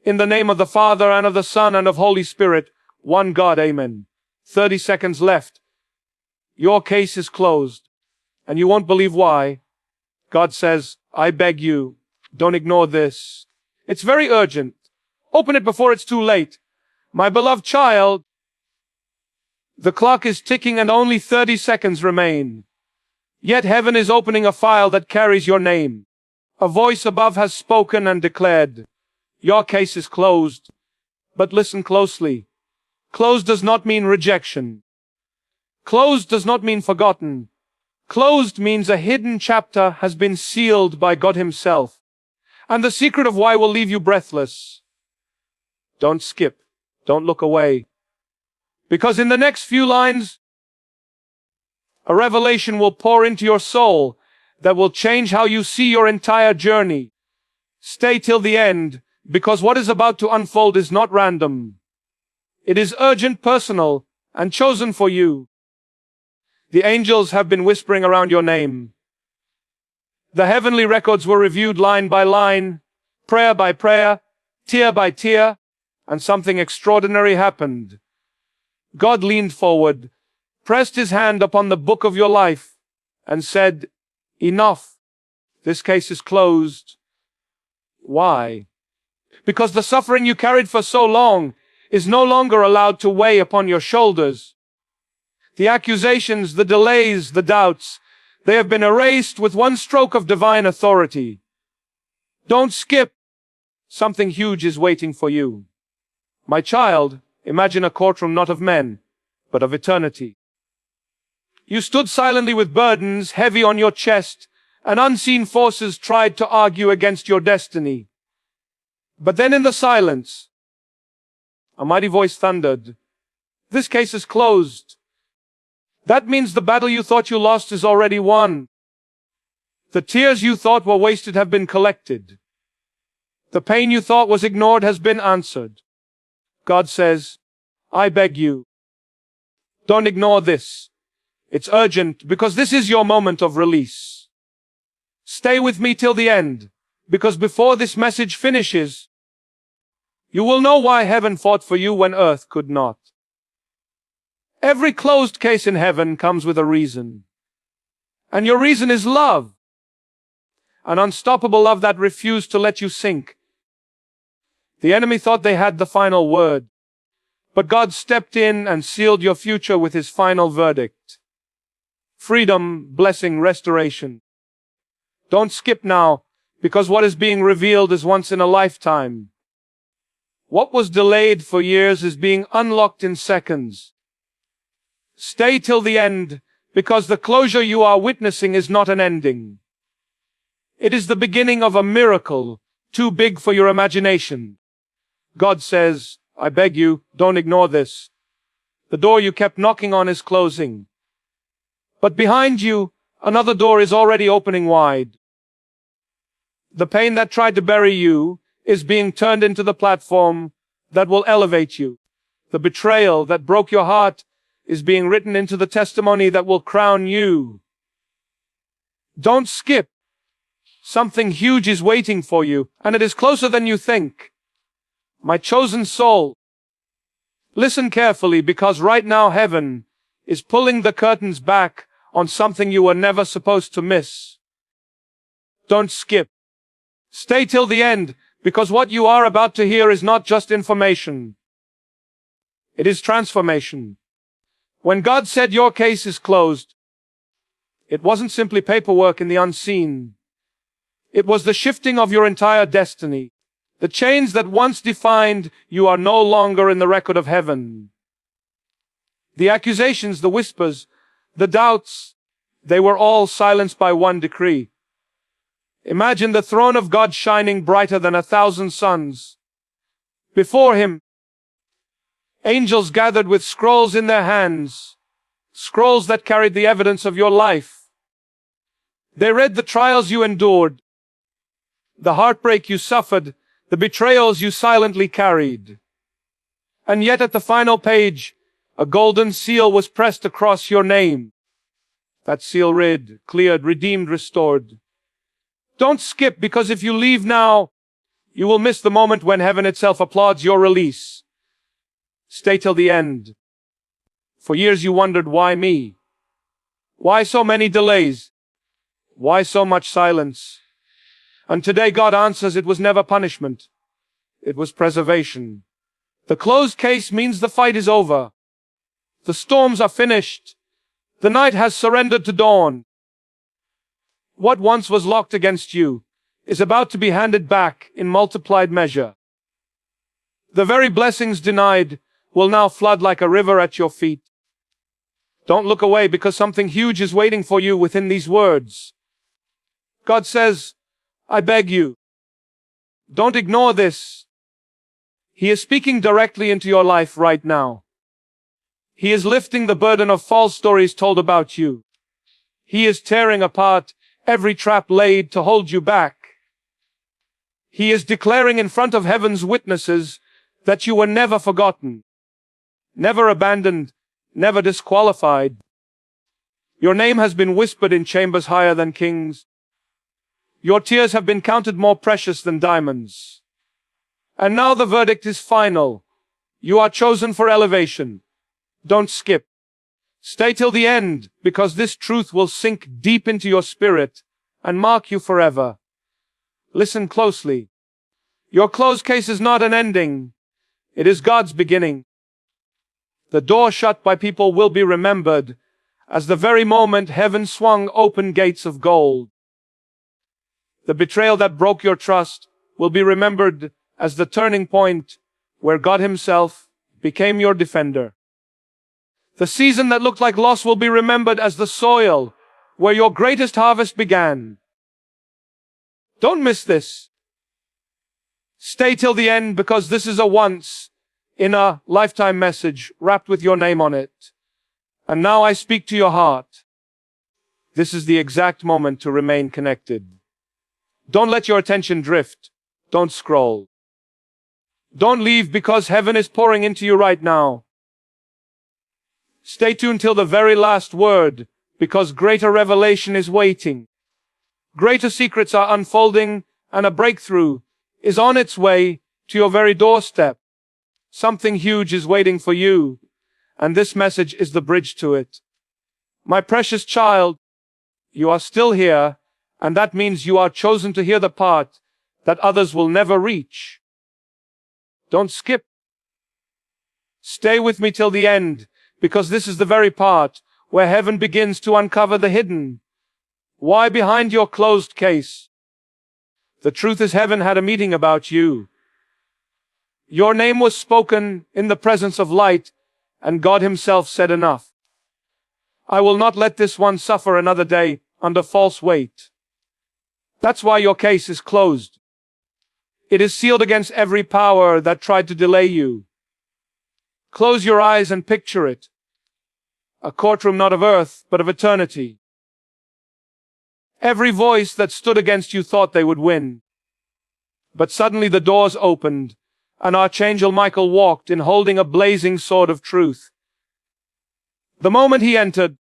In the name of the Father, and of the Son, and of Holy Spirit, one God, amen. 30 seconds left. Your case is closed, and you won't believe why. God says, I beg you, don't ignore this. It's very urgent. Open it before it's too late. My beloved child, the clock is ticking and only 30 seconds remain. Yet heaven is opening a file that carries your name. A voice above has spoken and declared, your case is closed. But listen closely. Closed does not mean rejection. Closed does not mean forgotten. Closed means a hidden chapter has been sealed by God Himself. And the secret of why will leave you breathless. Don't skip. Don't look away. Because in the next few lines, a revelation will pour into your soul that will change how you see your entire journey. Stay till the end, because what is about to unfold is not random. It is urgent, personal, and chosen for you. The angels have been whispering around your name. The heavenly records were reviewed line by line, prayer by prayer, tear by tear, and something extraordinary happened. God leaned forward, pressed His hand upon the book of your life, and said, enough. This case is closed. Why? Because the suffering you carried for so long is no longer allowed to weigh upon your shoulders. The accusations, the delays, the doubts, they have been erased with one stroke of divine authority. Don't skip. Something huge is waiting for you. My child, imagine a courtroom not of men, but of eternity. You stood silently with burdens heavy on your chest, and unseen forces tried to argue against your destiny. But then in the silence, a mighty voice thundered, this case is closed. That means the battle you thought you lost is already won. The tears you thought were wasted have been collected. The pain you thought was ignored has been answered. God says, I beg you, don't ignore this. It's urgent because this is your moment of release. Stay with me till the end, because before this message finishes, you will know why heaven fought for you when earth could not. Every closed case in heaven comes with a reason. And your reason is love. An unstoppable love that refused to let you sink. The enemy thought they had the final word, but God stepped in and sealed your future with His final verdict. Freedom, blessing, restoration. Don't skip now, because what is being revealed is once in a lifetime. What was delayed for years is being unlocked in seconds. Stay till the end, because the closure you are witnessing is not an ending. It is the beginning of a miracle, too big for your imagination. God says, I beg you, don't ignore this. The door you kept knocking on is closing. But behind you, another door is already opening wide. The pain that tried to bury you is being turned into the platform that will elevate you. The betrayal that broke your heart is being written into the testimony that will crown you. Don't skip. Something huge is waiting for you, and it is closer than you think. My chosen soul, listen carefully, because right now heaven is pulling the curtains back on something you were never supposed to miss. Don't skip. Stay till the end, because what you are about to hear is not just information. It is transformation. When God said your case is closed, it wasn't simply paperwork in the unseen. It was the shifting of your entire destiny. The chains that once defined you are no longer in the record of heaven. The accusations, the whispers, the doubts, they were all silenced by one decree. Imagine the throne of God shining brighter than 1,000 suns. Before Him, angels gathered with scrolls in their hands, scrolls that carried the evidence of your life. They read the trials you endured, the heartbreak you suffered, the betrayals you silently carried. And yet at the final page, a golden seal was pressed across your name. That seal read, cleared, redeemed, restored. Don't skip, because if you leave now, You will miss the moment when heaven itself applauds your release. Stay till the end. For years you wondered, why me? Why so many delays? Why so much silence? And today God answers, it was never punishment. It was preservation. The closed case means the fight is over. The storms are finished. The night has surrendered to dawn. What once was locked against you is about to be handed back in multiplied measure. The very blessings denied will now flood like a river at your feet. Don't look away, because something huge is waiting for you within these words. God says, I beg you, don't ignore this. He is speaking directly into your life right now. He is lifting the burden of false stories told about you. He is tearing apart every trap laid to hold you back. He is declaring in front of heaven's witnesses that you were never forgotten, never abandoned, never disqualified. Your name has been whispered in chambers higher than kings. Your tears have been counted more precious than diamonds. And now the verdict is final. You are chosen for elevation. Don't skip. Stay till the end, because this truth will sink deep into your spirit and mark you forever. Listen closely. Your closed case is not an ending. It is God's beginning. The door shut by people will be remembered as the very moment heaven swung open gates of gold. The betrayal that broke your trust will be remembered as the turning point where God Himself became your defender. The season that looked like loss will be remembered as the soil where your greatest harvest began. Don't miss this. Stay till the end, because this is a once-in-a-lifetime message wrapped with your name on it. And now I speak to your heart. This is the exact moment to remain connected. Don't let your attention drift. Don't scroll. Don't leave, because heaven is pouring into you right now. Stay tuned till the very last word, because greater revelation is waiting. Greater secrets are unfolding, and a breakthrough is on its way to your very doorstep. Something huge is waiting for you, and this message is the bridge to it. My precious child, you are still here, and that means you are chosen to hear the part that others will never reach. Don't skip. Stay with me till the end, because this is the very part where heaven begins to uncover the hidden. Why behind your closed case? The truth is, heaven had a meeting about you. Your name was spoken in the presence of light, and God Himself said, enough. I will not let this one suffer another day under false weight. That's why your case is closed. It is sealed against every power that tried to delay you. Close your eyes and picture it. A courtroom not of earth, but of eternity. Every voice that stood against you thought they would win. But suddenly the doors opened, and Archangel Michael walked in, holding a blazing sword of truth. The moment he entered,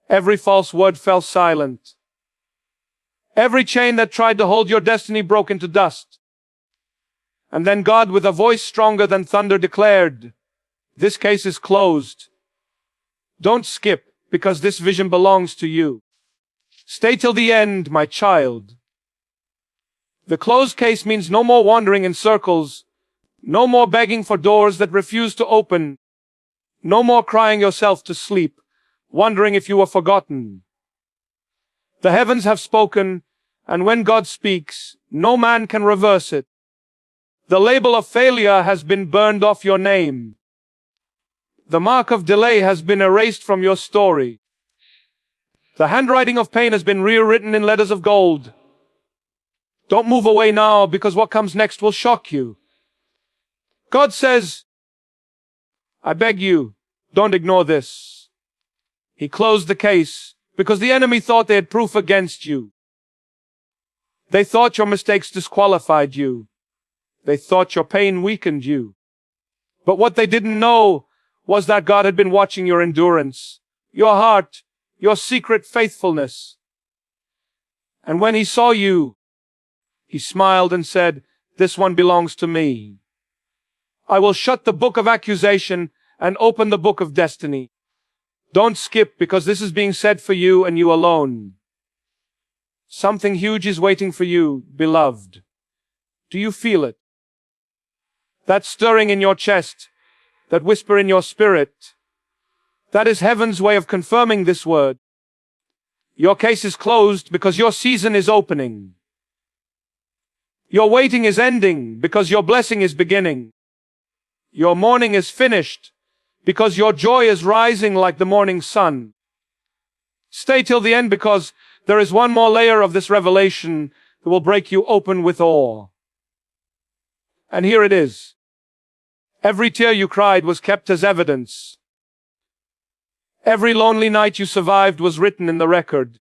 every false word fell silent. Every chain that tried to hold your destiny broke into dust. And then God, with a voice stronger than thunder, declared, this case is closed. Don't skip, because this vision belongs to you. Stay till the end, my child. The closed case means no more wandering in circles, no more begging for doors that refuse to open, no more crying yourself to sleep, wondering if you were forgotten. The heavens have spoken, and when God speaks, no man can reverse it. The label of failure has been burned off your name. The mark of delay has been erased from your story. The handwriting of pain has been rewritten in letters of gold. Don't move away now, because what comes next will shock you. God says, I beg you, don't ignore this. He closed the case because the enemy thought they had proof against you. They thought your mistakes disqualified you. They thought your pain weakened you. But what they didn't know was that God had been watching your endurance, your heart, your secret faithfulness. And when He saw you, He smiled and said, This one belongs to me. I will shut the book of accusation and open the book of destiny. Don't skip, because this is being said for you and you alone. Something huge is waiting for you, beloved. Do you feel it? That stirring in your chest, that whisper in your spirit, that is heaven's way of confirming this word. Your case is closed because your season is opening. Your waiting is ending because your blessing is beginning. Your mourning is finished because your joy is rising like the morning sun. Stay till the end, because there is one more layer of this revelation that will break you open with awe. And here it is. Every tear you cried was kept as evidence. Every lonely night you survived was written in the record.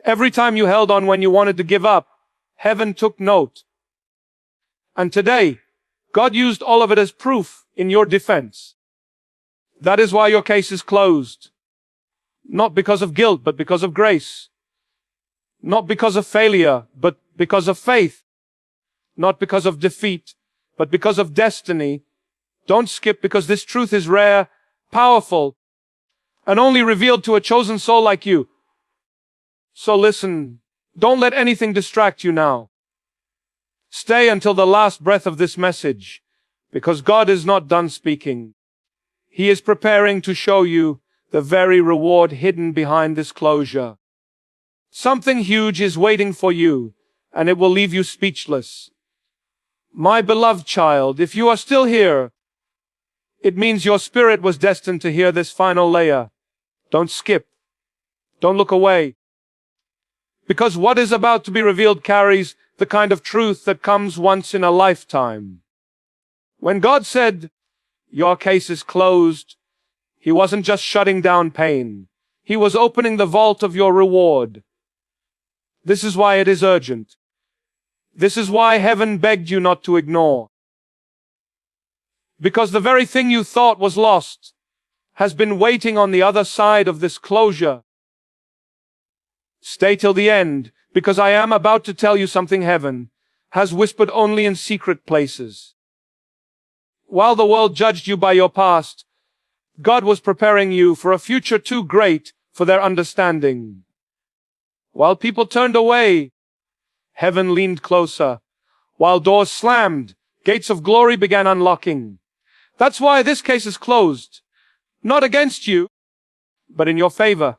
Every time you held on when you wanted to give up, heaven took note. And today, God used all of it as proof in your defense. That is why your case is closed. Not because of guilt, but because of grace. Not because of failure, but because of faith. Not because of defeat, but because of destiny. Don't skip, because this truth is rare, powerful, and only revealed to a chosen soul like you. So listen, don't let anything distract you now. Stay until the last breath of this message, because God is not done speaking. He is preparing to show you the very reward hidden behind this closure. Something huge is waiting for you, and it will leave you speechless. My beloved child, if you are still here, it means your spirit was destined to hear this final layer. Don't skip. Don't look away. Because what is about to be revealed carries the kind of truth that comes once in a lifetime. When God said, "Your case is closed," He wasn't just shutting down pain. He was opening the vault of your reward. This is why it is urgent. This is why heaven begged you not to ignore. Because the very thing you thought was lost has been waiting on the other side of this closure. Stay till the end, because I am about to tell you something heaven has whispered only in secret places. While the world judged you by your past, God was preparing you for a future too great for their understanding. While people turned away, heaven leaned closer. While doors slammed, gates of glory began unlocking. That's why this case is closed. Not against you, but in your favor.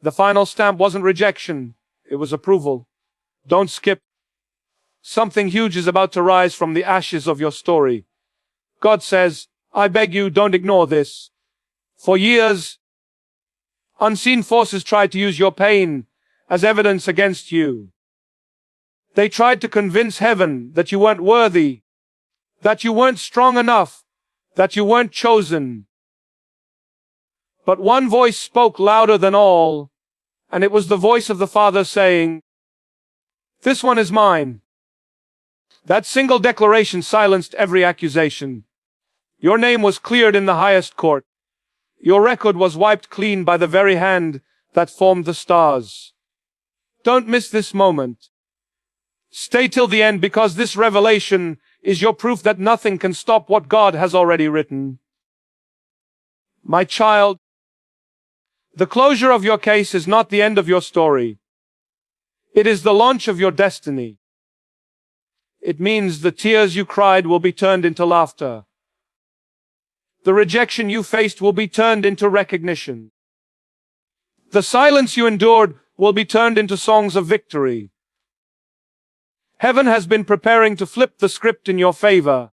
The final stamp wasn't rejection, it was approval. Don't skip. Something huge is about to rise from the ashes of your story. God says, I beg you, don't ignore this. For years, unseen forces tried to use your pain as evidence against you. They tried to convince heaven that you weren't worthy, that you weren't strong enough, that you weren't chosen. But one voice spoke louder than all, and it was the voice of the Father saying, "This one is mine." That single declaration silenced every accusation. Your name was cleared in the highest court. Your record was wiped clean by the very hand that formed the stars. Don't miss this moment. Stay till the end, because this revelation is your proof that nothing can stop what God has already written. My child, the closure of your case is not the end of your story. It is the launch of your destiny. It means the tears you cried will be turned into laughter. The rejection you faced will be turned into recognition. The silence you endured will be turned into songs of victory. Heaven has been preparing to flip the script in your favor,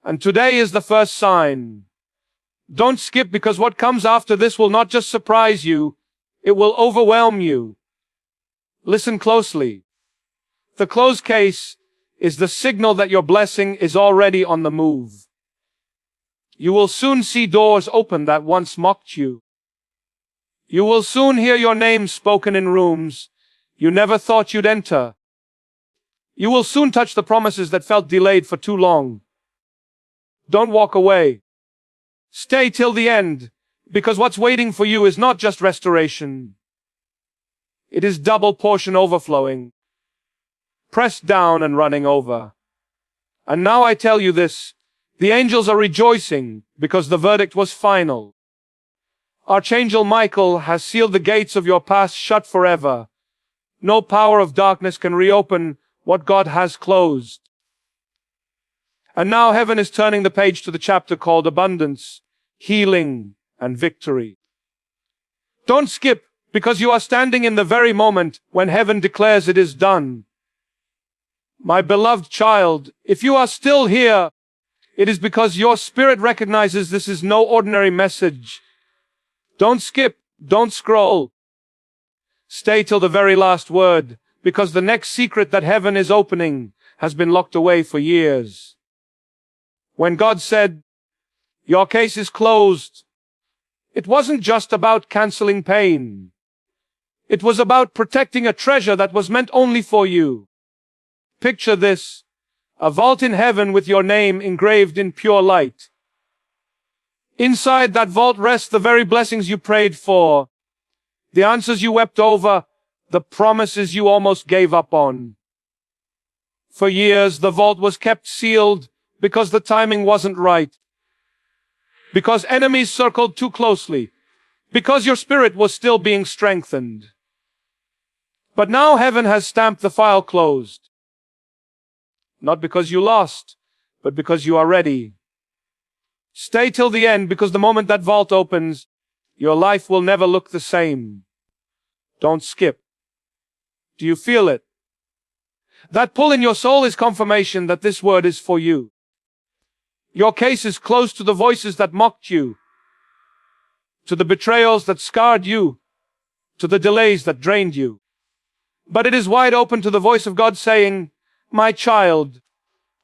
and today is the first sign. Don't skip, because what comes after this will not just surprise you, it will overwhelm you. Listen closely. The closed case is the signal that your blessing is already on the move. You will soon see doors open that once mocked you. You will soon hear your name spoken in rooms you never thought you'd enter. You will soon touch the promises that felt delayed for too long. Don't walk away. Stay till the end, because what's waiting for you is not just restoration. It is double portion overflowing, pressed down and running over. And now I tell you this, the angels are rejoicing because the verdict was final. Archangel Michael has sealed the gates of your past shut forever. No power of darkness can reopen what God has closed. And now heaven is turning the page to the chapter called abundance, healing, and victory. Don't skip, because you are standing in the very moment when heaven declares it is done. My beloved child, if you are still here, it is because your spirit recognizes this is no ordinary message. Don't skip, don't scroll. Stay till the very last word, because the next secret that heaven is opening has been locked away for years. When God said, "Your case is closed," it wasn't just about canceling pain. It was about protecting a treasure that was meant only for you. Picture this, a vault in heaven with your name engraved in pure light. Inside that vault rests the very blessings you prayed for, the answers you wept over, the promises you almost gave up on. For years, the vault was kept sealed because the timing wasn't right, because enemies circled too closely, because your spirit was still being strengthened. But now heaven has stamped the file closed. Not because you lost, but because you are ready. Stay till the end, because the moment that vault opens, your life will never look the same. Don't skip. Do you feel it? That pull in your soul is confirmation that this word is for you. Your case is close to the voices that mocked you, to the betrayals that scarred you, to the delays that drained you. But it is wide open to the voice of God saying, "My child,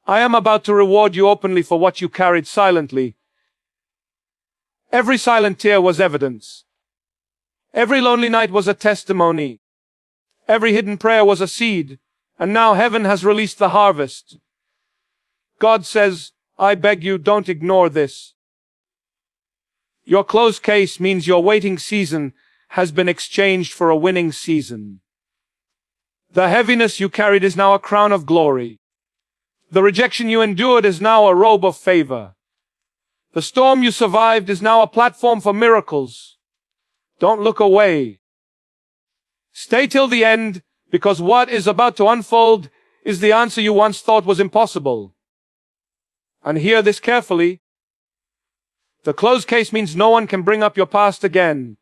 I am about to reward you openly for what you carried silently." Every silent tear was evidence. Every lonely night was a testimony. Every hidden prayer was a seed. And now heaven has released the harvest. God says, "I beg you, don't ignore this." Your closed case means your waiting season has been exchanged for a winning season. The heaviness you carried is now a crown of glory. The rejection you endured is now a robe of favor. The storm you survived is now a platform for miracles. Don't look away. Stay till the end, because what is about to unfold is the answer you once thought was impossible. And hear this carefully. The closed case means no one can bring up your past again.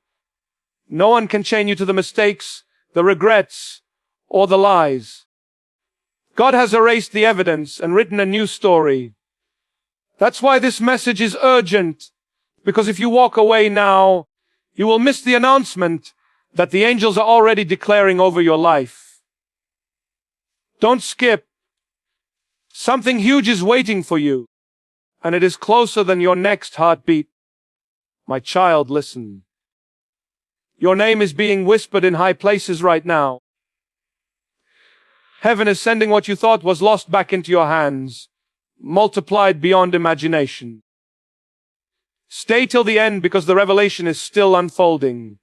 No one can chain you to the mistakes, the regrets, or the lies. God has erased the evidence and written a new story. That's why this message is urgent, because if you walk away now, you will miss the announcement that the angels are already declaring over your life. Don't skip. Something huge is waiting for you, and it is closer than your next heartbeat. My child, listen. Your name is being whispered in high places right now. Heaven is sending what you thought was lost back into your hands, multiplied beyond imagination. Stay till the end, because the revelation is still unfolding.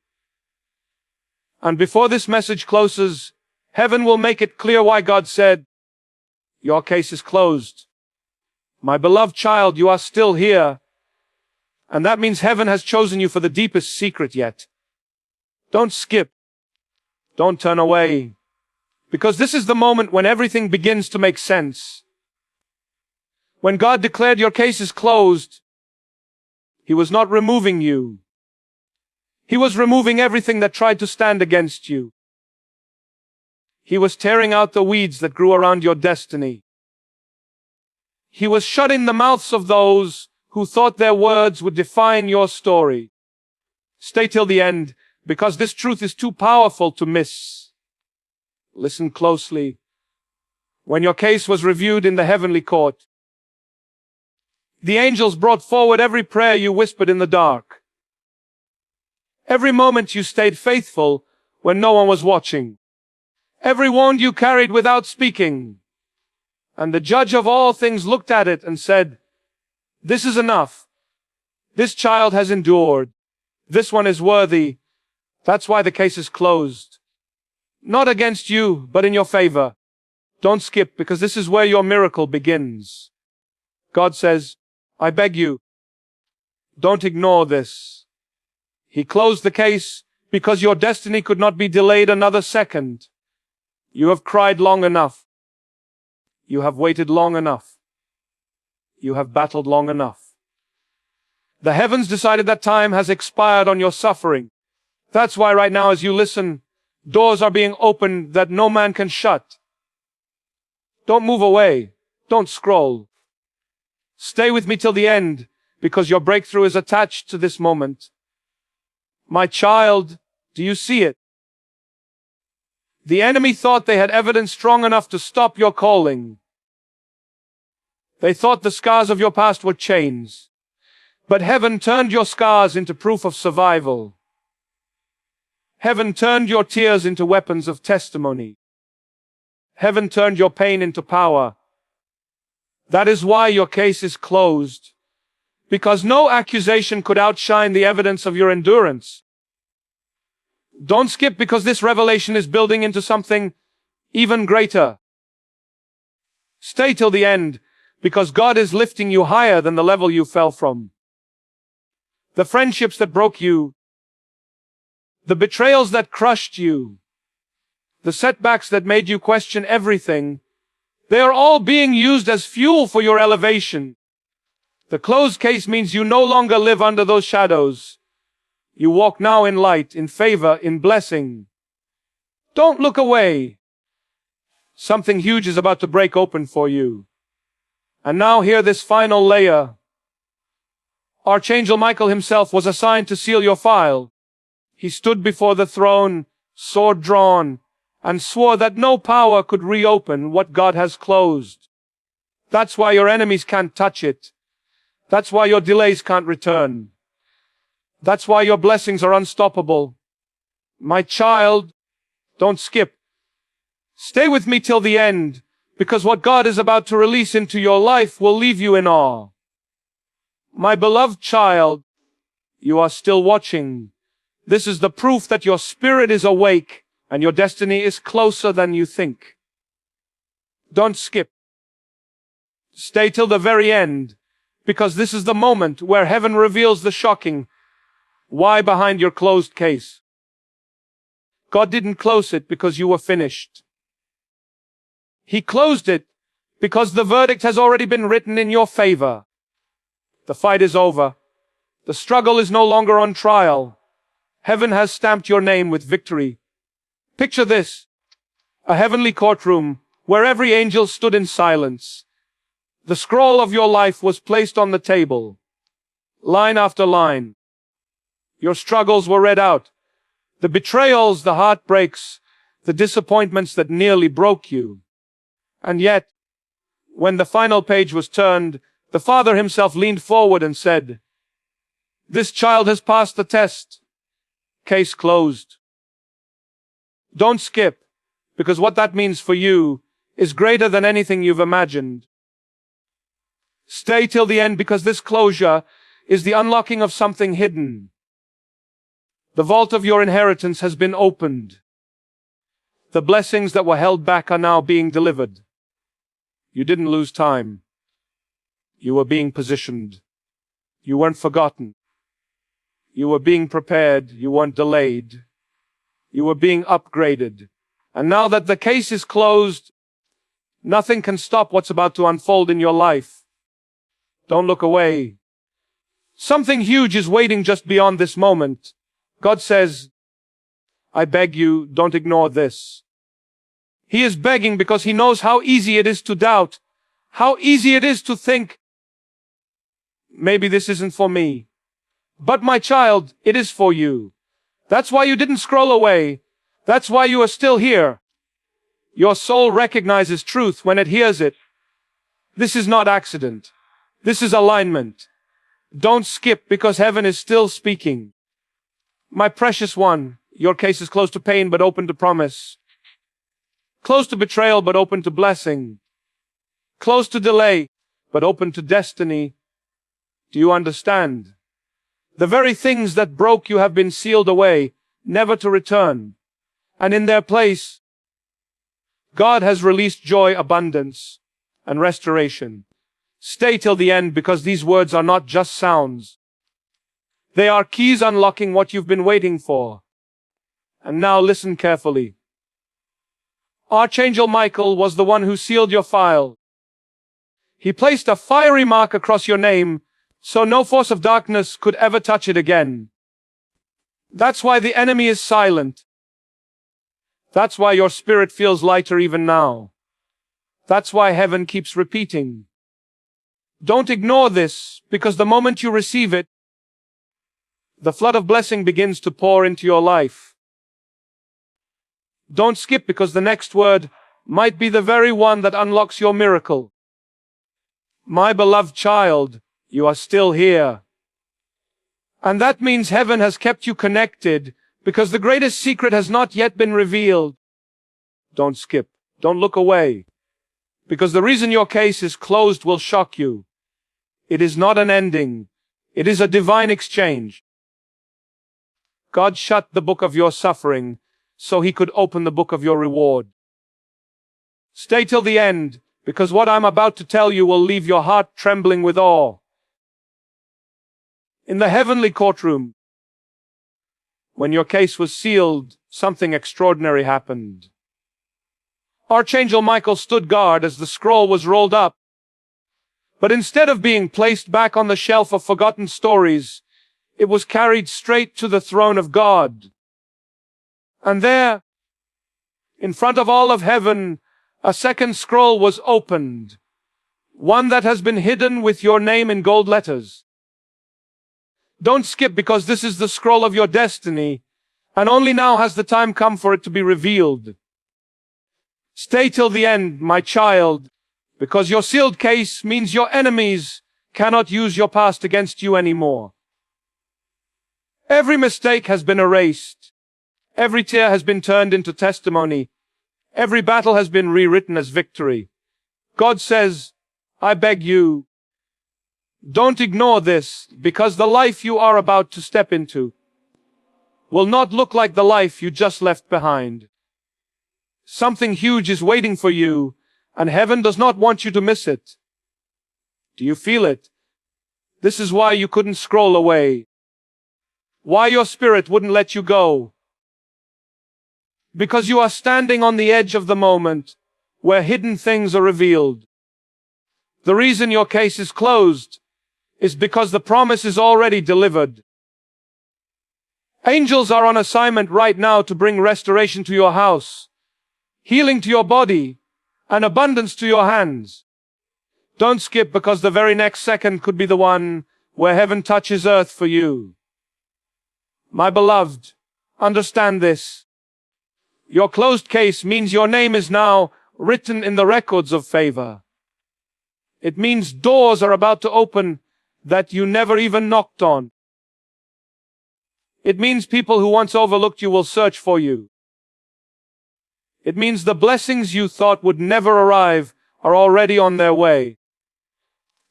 And before this message closes, heaven will make it clear why God said, "Your case is closed." My beloved child, you are still here. And that means heaven has chosen you for the deepest secret yet. Don't skip. Don't turn away. Because this is the moment when everything begins to make sense. When God declared your case is closed, He was not removing you. He was removing everything that tried to stand against you. He was tearing out the weeds that grew around your destiny. He was shutting the mouths of those who thought their words would define your story. Stay till the end, because this truth is too powerful to miss. Listen closely. When your case was reviewed in the heavenly court, the angels brought forward every prayer you whispered in the dark. Every moment you stayed faithful when no one was watching. Every wound you carried without speaking. And the judge of all things looked at it and said, "This is enough. This child has endured. This one is worthy." That's why the case is closed. Not against you, but in your favor. Don't skip, because this is where your miracle begins. God says, I beg you, don't ignore this. He closed the case because your destiny could not be delayed another second. You have cried long enough. You have waited long enough. You have battled long enough. The heavens decided that time has expired on your suffering. That's why right now as you listen, doors are being opened that no man can shut. Don't move away. Don't scroll. Stay with me till the end, because your breakthrough is attached to this moment. My child, do you see it? The enemy thought they had evidence strong enough to stop your calling. They thought the scars of your past were chains. But heaven turned your scars into proof of survival. Heaven turned your tears into weapons of testimony. Heaven turned your pain into power. That is why your case is closed. Because no accusation could outshine the evidence of your endurance. Don't skip, because this revelation is building into something even greater. Stay till the end, because God is lifting you higher than the level you fell from. The friendships that broke you, the betrayals that crushed you, the setbacks that made you question everything, they are all being used as fuel for your elevation. The closed case means you no longer live under those shadows. You walk now in light, in favor, in blessing. Don't look away. Something huge is about to break open for you. And now hear this final layer. Archangel Michael himself was assigned to seal your file. He stood before the throne, sword drawn, and swore that no power could reopen what God has closed. That's why your enemies can't touch it. That's why your delays can't return. That's why your blessings are unstoppable. My child, don't skip. Stay with me till the end, because what God is about to release into your life will leave you in awe. My beloved child, you are still watching. This is the proof that your spirit is awake and your destiny is closer than you think. Don't skip. Stay till the very end, because this is the moment where heaven reveals the shocking why behind your closed case. God didn't close it because you were finished. He closed it because the verdict has already been written in your favor. The fight is over. The struggle is no longer on trial. Heaven has stamped your name with victory. Picture this: a heavenly courtroom where every angel stood in silence. The scroll of your life was placed on the table, line after line. Your struggles were read out. The betrayals, the heartbreaks, the disappointments that nearly broke you. And yet, when the final page was turned, the Father himself leaned forward and said, "This child has passed the test. Case closed." Don't skip, because what that means for you is greater than anything you've imagined. Stay till the end, because this closure is the unlocking of something hidden. The vault of your inheritance has been opened. The blessings that were held back are now being delivered. You didn't lose time. You were being positioned. You weren't forgotten. You were being prepared. You weren't delayed. You were being upgraded. And now that the case is closed, nothing can stop what's about to unfold in your life. Don't look away. Something huge is waiting just beyond this moment. God says, I beg you, don't ignore this. He is begging because he knows how easy it is to doubt, how easy it is to think, maybe this isn't for me. But my child, it is for you. That's why you didn't scroll away. That's why you are still here. Your soul recognizes truth when it hears it. This is not accident. This is alignment. Don't skip, because heaven is still speaking. My precious one, your case is close to pain but open to promise. Close to betrayal but open to blessing. Close to delay but open to destiny. Do you understand? The very things that broke you have been sealed away, never to return. And in their place, God has released joy, abundance, and restoration. Stay till the end, because these words are not just sounds. They are keys unlocking what you've been waiting for. And now listen carefully. Archangel Michael was the one who sealed your file. He placed a fiery mark across your name, so no force of darkness could ever touch it again. That's why the enemy is silent. That's why your spirit feels lighter even now. That's why heaven keeps repeating. Don't ignore this, because the moment you receive it, the flood of blessing begins to pour into your life. Don't skip, because the next word might be the very one that unlocks your miracle. My beloved child, you are still here. And that means heaven has kept you connected, because the greatest secret has not yet been revealed. Don't skip. Don't look away. Because the reason your case is closed will shock you. It is not an ending. It is a divine exchange. God shut the book of your suffering so he could open the book of your reward. Stay till the end, because what I'm about to tell you will leave your heart trembling with awe. In the heavenly courtroom, when your case was sealed, something extraordinary happened. Archangel Michael stood guard as the scroll was rolled up. But instead of being placed back on the shelf of forgotten stories, it was carried straight to the throne of God. And there, in front of all of heaven, a second scroll was opened, one that has been hidden with your name in gold letters. Don't skip, because this is the scroll of your destiny, and only now has the time come for it to be revealed. Stay till the end, my child, because your sealed case means your enemies cannot use your past against you anymore. Every mistake has been erased. Every tear has been turned into testimony. Every battle has been rewritten as victory. God says, I beg you, don't ignore this, because the life you are about to step into will not look like the life you just left behind. Something huge is waiting for you, and heaven does not want you to miss it. Do you feel it? This is why you couldn't scroll away. Why your spirit wouldn't let you go. Because you are standing on the edge of the moment where hidden things are revealed. The reason your case is closed is because the promise is already delivered. Angels are on assignment right now to bring restoration to your house, healing to your body, and abundance to your hands. Don't skip, because the very next second could be the one where heaven touches earth for you. My beloved, understand this. Your closed case means your name is now written in the records of favor. It means doors are about to open that you never even knocked on. It means people who once overlooked you will search for you. It means the blessings you thought would never arrive are already on their way.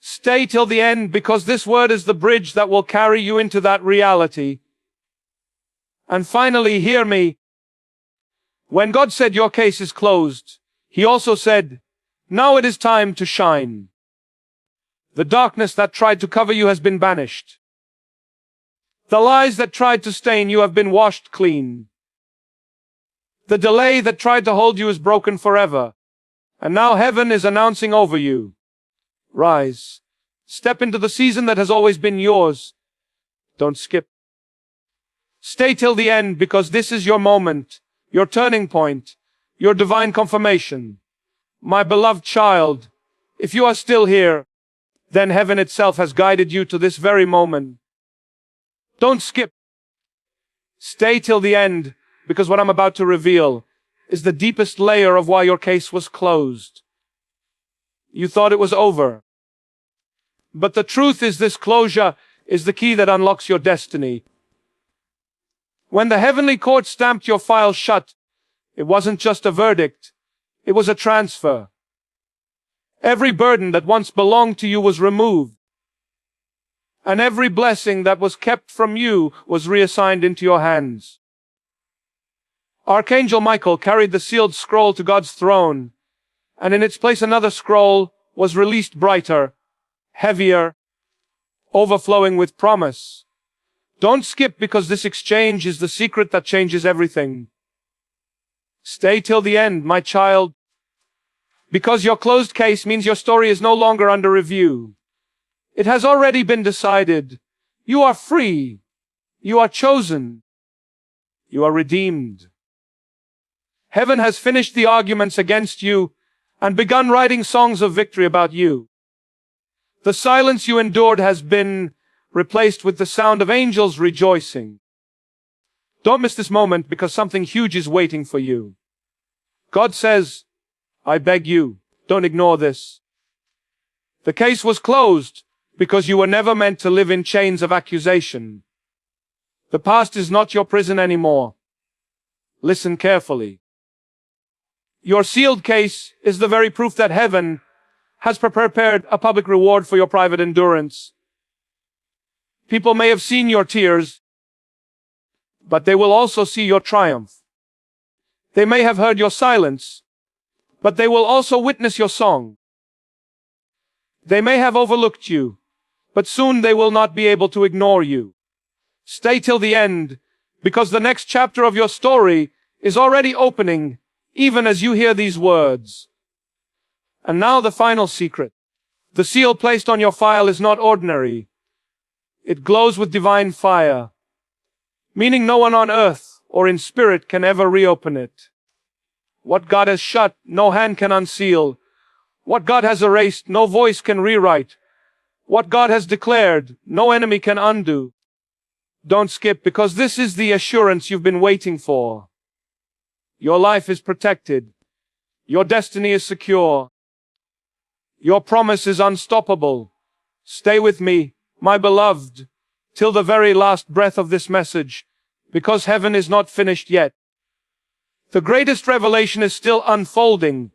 Stay till the end, because this word is the bridge that will carry you into that reality. And finally, hear me. When God said your case is closed, he also said, now it is time to shine. The darkness that tried to cover you has been banished. The lies that tried to stain you have been washed clean. The delay that tried to hold you is broken forever. And now heaven is announcing over you. Rise. Step into the season that has always been yours. Don't skip. Stay till the end, because this is your moment, your turning point, your divine confirmation. My beloved child, if you are still here, then heaven itself has guided you to this very moment. Don't skip. Stay till the end, because what I'm about to reveal is the deepest layer of why your case was closed. You thought it was over. But the truth is, this closure is the key that unlocks your destiny. When the heavenly court stamped your file shut, it wasn't just a verdict, it was a transfer. Every burden that once belonged to you was removed, and every blessing that was kept from you was reassigned into your hands. Archangel Michael carried the sealed scroll to God's throne, and in its place another scroll was released brighter, heavier, overflowing with promise. Don't skip, because this exchange is the secret that changes everything. Stay till the end, my child, because your closed case means your story is no longer under review. It has already been decided. You are free. You are chosen. You are redeemed. Heaven has finished the arguments against you and begun writing songs of victory about you. The silence you endured has been replaced with the sound of angels rejoicing. Don't miss this moment, because something huge is waiting for you. God says, I beg you, don't ignore this. The case was closed because you were never meant to live in chains of accusation. The past is not your prison anymore. Listen carefully. Your sealed case is the very proof that heaven has prepared a public reward for your private endurance. People may have seen your tears, but they will also see your triumph. They may have heard your silence, but they will also witness your song. They may have overlooked you, but soon they will not be able to ignore you. Stay till the end, because the next chapter of your story is already opening, even as you hear these words. And now the final secret. The seal placed on your file is not ordinary. It glows with divine fire, meaning no one on earth or in spirit can ever reopen it. What God has shut, no hand can unseal. What God has erased, no voice can rewrite. What God has declared, no enemy can undo. Don't skip, because this is the assurance you've been waiting for. Your life is protected. Your destiny is secure. Your promise is unstoppable. Stay with me, my beloved, till the very last breath of this message, because heaven is not finished yet. The greatest revelation is still unfolding,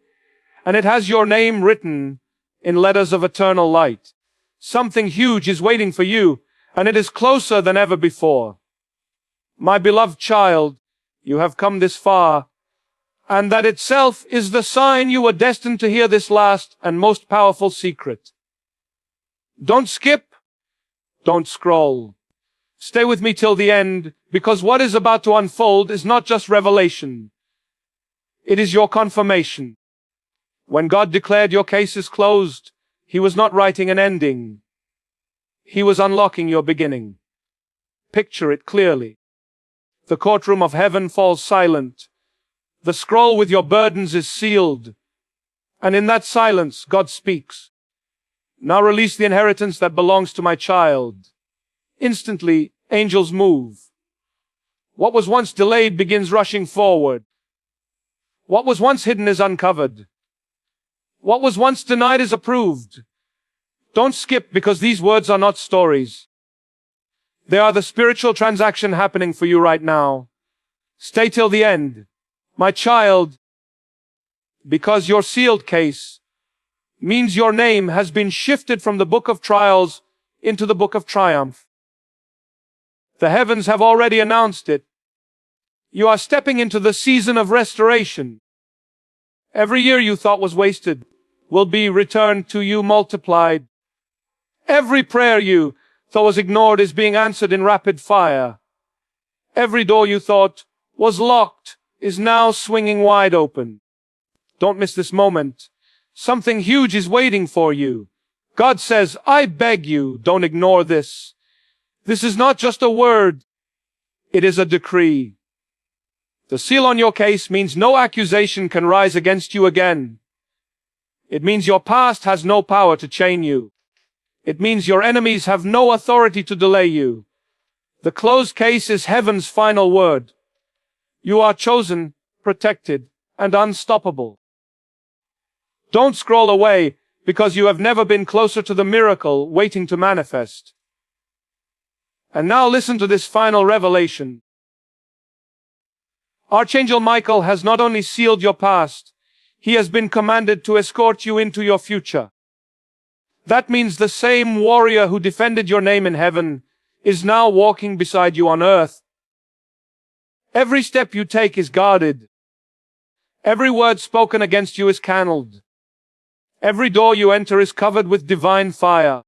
and it has your name written in letters of eternal light. Something huge is waiting for you, and it is closer than ever before. My beloved child, you have come this far, and that itself is the sign you were destined to hear this last and most powerful secret. Don't skip. Don't scroll. Stay with me till the end, because what is about to unfold is not just revelation. It is your confirmation. When God declared your case is closed, He was not writing an ending. He was unlocking your beginning. Picture it clearly. The courtroom of heaven falls silent. The scroll with your burdens is sealed. And in that silence, God speaks. Now release the inheritance that belongs to my child. Instantly, angels move. What was once delayed begins rushing forward. What was once hidden is uncovered. What was once denied is approved. Don't skip, because these words are not stories. They are the spiritual transaction happening for you right now. Stay till the end, my child, because your sealed case means your name has been shifted from the book of trials into the book of triumph. The heavens have already announced it. You are stepping into the season of restoration. Every year you thought was wasted will be returned to you multiplied. Every prayer you thought was ignored is being answered in rapid fire. Every door you thought was locked is now swinging wide open. Don't miss this moment. Something huge is waiting for you. God says, I beg you, don't ignore this. This is not just a word. It is a decree. The seal on your case means no accusation can rise against you again. It means your past has no power to chain you. It means your enemies have no authority to delay you. The closed case is heaven's final word. You are chosen, protected, and unstoppable. Don't scroll away, because you have never been closer to the miracle waiting to manifest. And now listen to this final revelation. Archangel Michael has not only sealed your past, he has been commanded to escort you into your future. That means the same warrior who defended your name in heaven is now walking beside you on earth. Every step you take is guarded. Every word spoken against you is canneled. Every door you enter is covered with divine fire.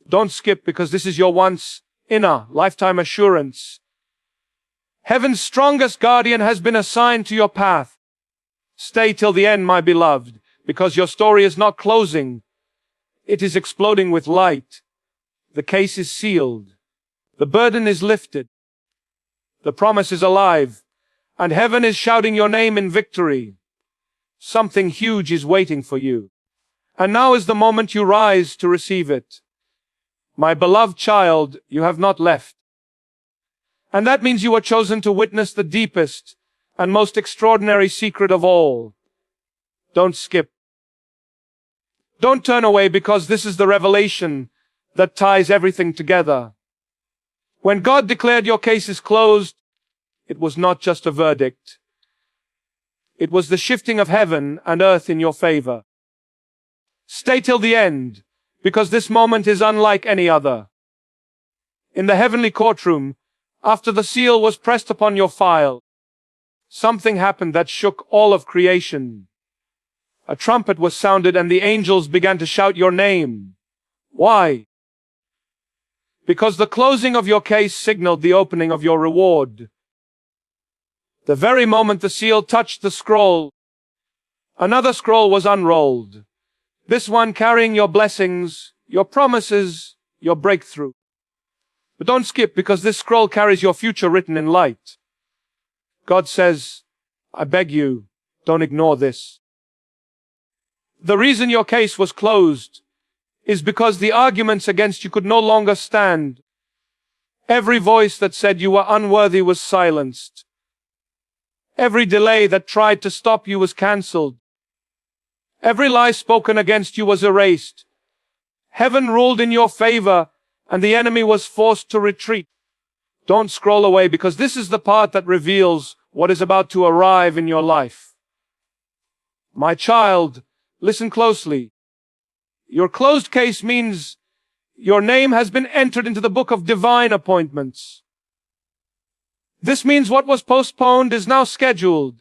Don't skip, because this is your once inner lifetime assurance. Heaven's strongest guardian has been assigned to your path. Stay till the end, my beloved, because your story is not closing. It is exploding with light. The case is sealed. The burden is lifted. The promise is alive, and heaven is shouting your name in victory. Something huge is waiting for you. And now is the moment you rise to receive it. My beloved child, you have not left. And that means you are chosen to witness the deepest and most extraordinary secret of all. Don't skip. Don't turn away, because this is the revelation that ties everything together. When God declared your case is closed, it was not just a verdict. It was the shifting of heaven and earth in your favor. Stay till the end, because this moment is unlike any other. In the heavenly courtroom, after the seal was pressed upon your file, something happened that shook all of creation. A trumpet was sounded, and the angels began to shout your name. Why? Because the closing of your case signaled the opening of your reward. The very moment the seal touched the scroll, another scroll was unrolled. This one carrying your blessings, your promises, your breakthrough. But don't skip, because this scroll carries your future written in light. God says, I beg you, don't ignore this. The reason your case was closed is because the arguments against you could no longer stand. Every voice that said you were unworthy was silenced. Every delay that tried to stop you was cancelled. Every lie spoken against you was erased. Heaven ruled in your favor, and the enemy was forced to retreat. Don't scroll away, because this is the part that reveals what is about to arrive in your life. My child, listen closely. Your closed case means your name has been entered into the book of divine appointments. This means what was postponed is now scheduled.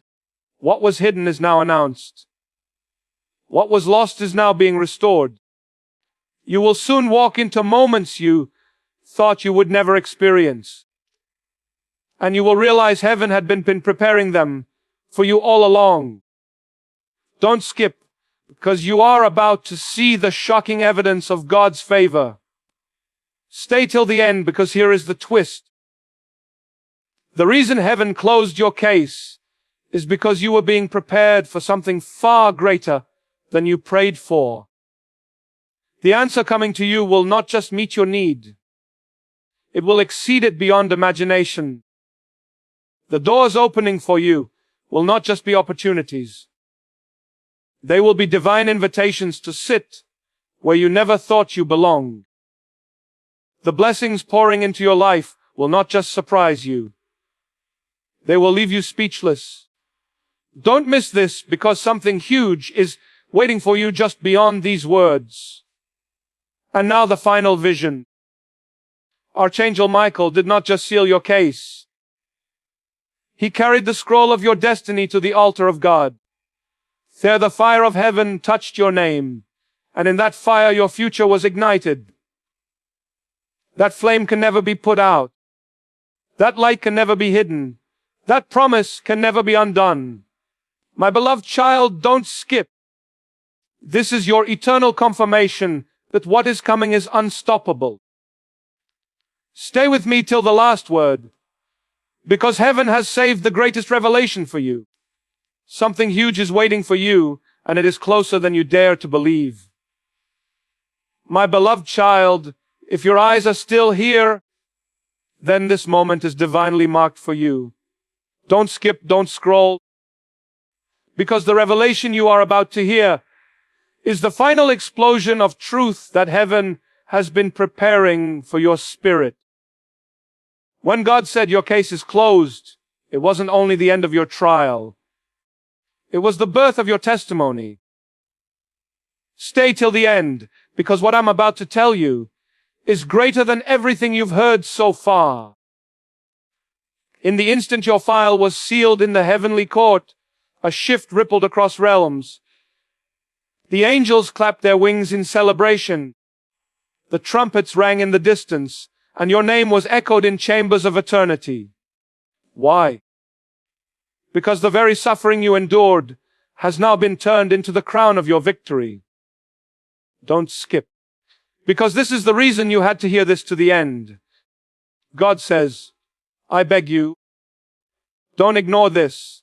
What was hidden is now announced. What was lost is now being restored. You will soon walk into moments you thought you would never experience. And you will realize heaven had been preparing them for you all along. Don't skip, because you are about to see the shocking evidence of God's favor. Stay till the end, because here is the twist. The reason heaven closed your case is because you were being prepared for something far greater than you prayed for. The answer coming to you will not just meet your need. It will exceed it beyond imagination. The doors opening for you will not just be opportunities. They will be divine invitations to sit where you never thought you belonged. The blessings pouring into your life will not just surprise you. They will leave you speechless. Don't miss this, because something huge is waiting for you just beyond these words. And now the final vision. Archangel Michael did not just seal your case. He carried the scroll of your destiny to the altar of God. There the fire of heaven touched your name, and in that fire your future was ignited. That flame can never be put out. That light can never be hidden. That promise can never be undone. My beloved child, don't skip. This is your eternal confirmation that what is coming is unstoppable. Stay with me till the last word, because heaven has saved the greatest revelation for you. Something huge is waiting for you, and it is closer than you dare to believe. My beloved child, if your eyes are still here, then this moment is divinely marked for you. Don't skip, don't scroll, because the revelation you are about to hear is the final explosion of truth that heaven has been preparing for your spirit. When God said your case is closed, it wasn't only the end of your trial. It was the birth of your testimony. Stay till the end, because what I'm about to tell you is greater than everything you've heard so far. In the instant your file was sealed in the heavenly court, a shift rippled across realms. The angels clapped their wings in celebration. The trumpets rang in the distance, and your name was echoed in chambers of eternity. Why? Because the very suffering you endured has now been turned into the crown of your victory. Don't skip. Because this is the reason you had to hear this to the end. God says, I beg you, don't ignore this.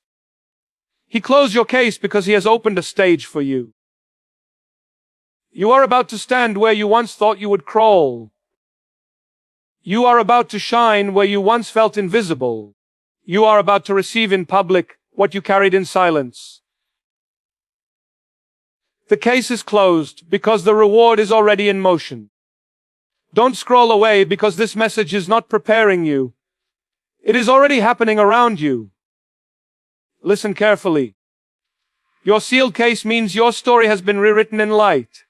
He closed your case because he has opened a stage for you. You are about to stand where you once thought you would crawl. You are about to shine where you once felt invisible. You are about to receive in public what you carried in silence. The case is closed because the reward is already in motion. Don't scroll away because this message is not preparing you. It is already happening around you. Listen carefully. Your sealed case means your story has been rewritten in light.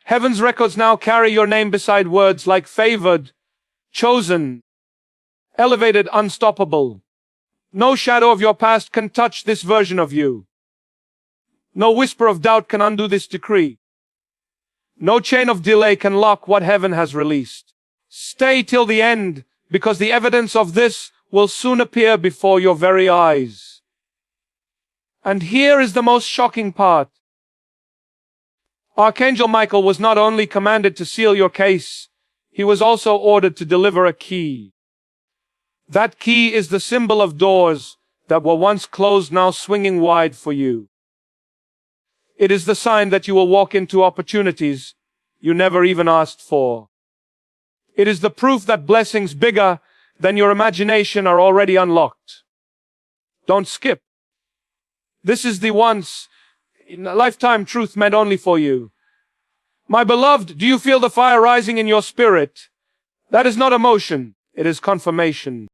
Heaven's records now carry your name beside words like favored, chosen, elevated, unstoppable. No shadow of your past can touch this version of you. No whisper of doubt can undo this decree. No chain of delay can lock what heaven has released. Stay till the end, because the evidence of this will soon appear before your very eyes. And here is the most shocking part. Archangel Michael was not only commanded to seal your case, he was also ordered to deliver a key. That key is the symbol of doors that were once closed now swinging wide for you. It is the sign that you will walk into opportunities you never even asked for. It is the proof that blessings bigger than your imagination are already unlocked. Don't skip. This is the once in a lifetime truth meant only for you. My beloved, do you feel the fire rising in your spirit? That is not emotion, it is confirmation.